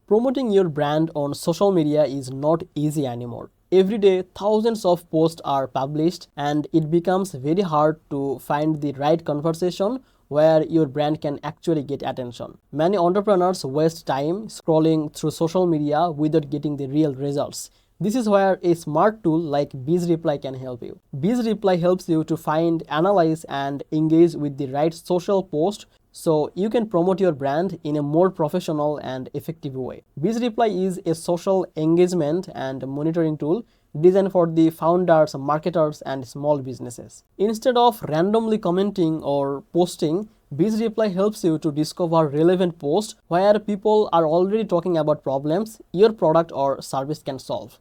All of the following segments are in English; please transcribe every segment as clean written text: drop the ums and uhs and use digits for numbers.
Promoting your brand on social media is not easy anymore. Every day, thousands of posts are published, and it becomes very hard to find the right conversation where your brand can actually get attention. Many entrepreneurs waste time scrolling through social media without getting the real results. This is where a smart tool like BizReply can help you. BizReply helps you to find, analyze, and engage with the right social post so you can promote your brand in a more professional and effective way. BizReply is a social engagement and monitoring tool designed for the founders, marketers, and small businesses. Instead of randomly commenting or posting, BizReply helps you to discover relevant posts where people are already talking about problems your product or service can solve.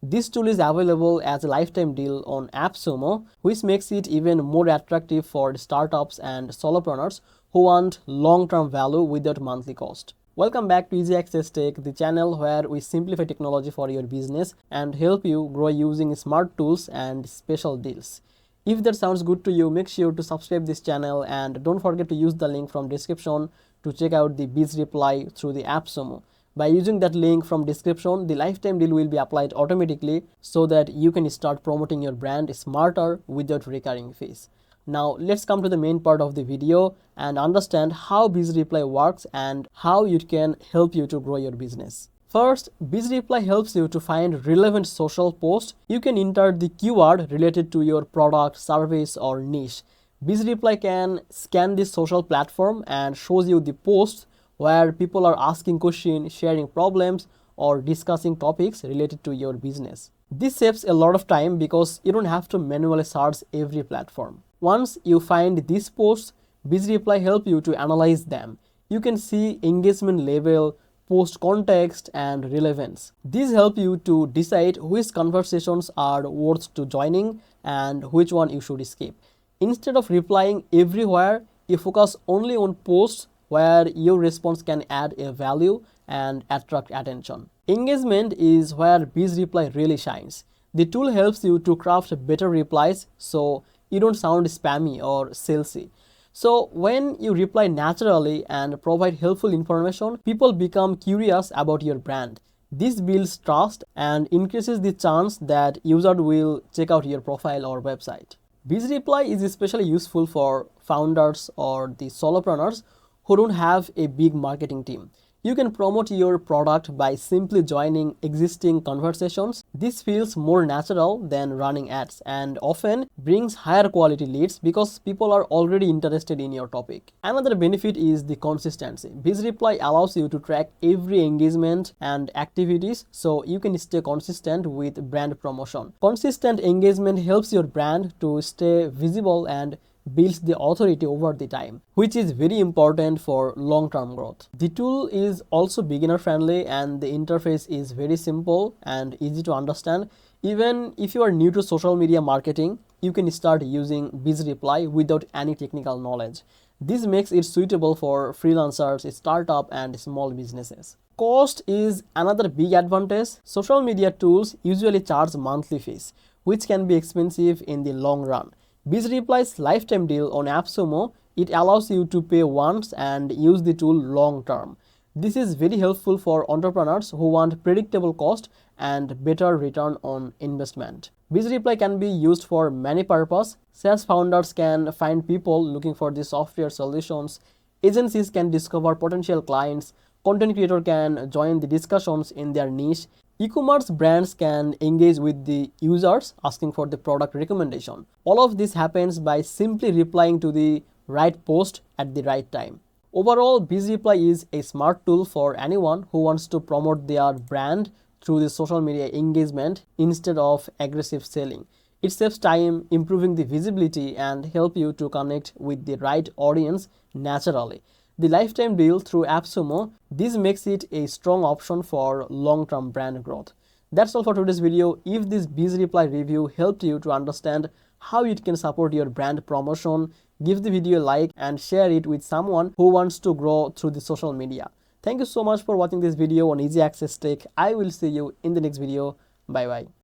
This tool is available as a lifetime deal on AppSumo, which makes it even more attractive for startups and solopreneurs who want long-term value without monthly cost. Welcome back to Easy Access Tech, the channel where we simplify technology for your business and help you grow using smart tools and special deals. If that sounds good to you, make sure to subscribe this channel and don't forget to use the link from description to check out the BizReply through the AppSumo. By using that link from description, the lifetime deal will be applied automatically so that you can start promoting your brand smarter without recurring fees. Now let's come to the main part of the video and understand how BizReply works and how it can help you to grow your business. First, BizReply helps you to find relevant social posts. You can enter the keyword related to your product, service, or niche. BizReply can scan this social platform and shows you the posts where people are asking questions, sharing problems, or discussing topics related to your business. This saves a lot of time because you don't have to manually search every platform. Once you find these posts, BizReply helps you to analyze them. You can see engagement level, post context, and relevance. These help you to decide which conversations are worth to joining and which one you should skip. Instead of replying everywhere, you focus only on posts where your response can add a value and attract attention. Engagement is where BizReply really shines. The tool helps you to craft better replies so you don't sound spammy or salesy. So when you reply naturally and provide helpful information, people become curious about your brand. This builds trust and increases the chance that users will check out your profile or website. BizReply is especially useful for founders or the solopreneurs who don't have a big marketing team. You can promote your product by simply joining existing conversations. This feels more natural than running ads and often brings higher quality leads because people are already interested in your topic. Another benefit is the consistency. BizReply allows you to track every engagement and activities so you can stay consistent with brand promotion. Consistent engagement helps your brand to stay visible and builds the authority over the time, which is very important for long-term growth. The tool is also beginner friendly and the interface is very simple and easy to understand. Even if you are new to social media marketing, you can start using BizReply without any technical knowledge. This makes it suitable for freelancers, startups, and small businesses. Cost is another big advantage. Social media tools usually charge monthly fees, which can be expensive in the long run. BizReply's lifetime deal on AppSumo, it allows you to pay once and use the tool long term. This is very helpful for entrepreneurs who want predictable cost and better return on investment. BizReply can be used for many purposes. SaaS founders can find people looking for the software solutions. Agencies can discover potential clients. Content creators can join the discussions in their niche. E-commerce brands can engage with the users asking for the product recommendation. All of this happens by simply replying to the right post at the right time. Overall, BizReply is a smart tool for anyone who wants to promote their brand through the social media engagement instead of aggressive selling. It saves time, improving the visibility, and help you to connect with the right audience naturally. The lifetime deal through AppSumo, this makes it a strong option for long-term brand growth. That's all for today's video. If this BizReply review helped you to understand how it can support your brand promotion, give the video a like and share it with someone who wants to grow through the social media. Thank you so much for watching this video on Easy Access Tech. I will see you in the next video. Bye bye.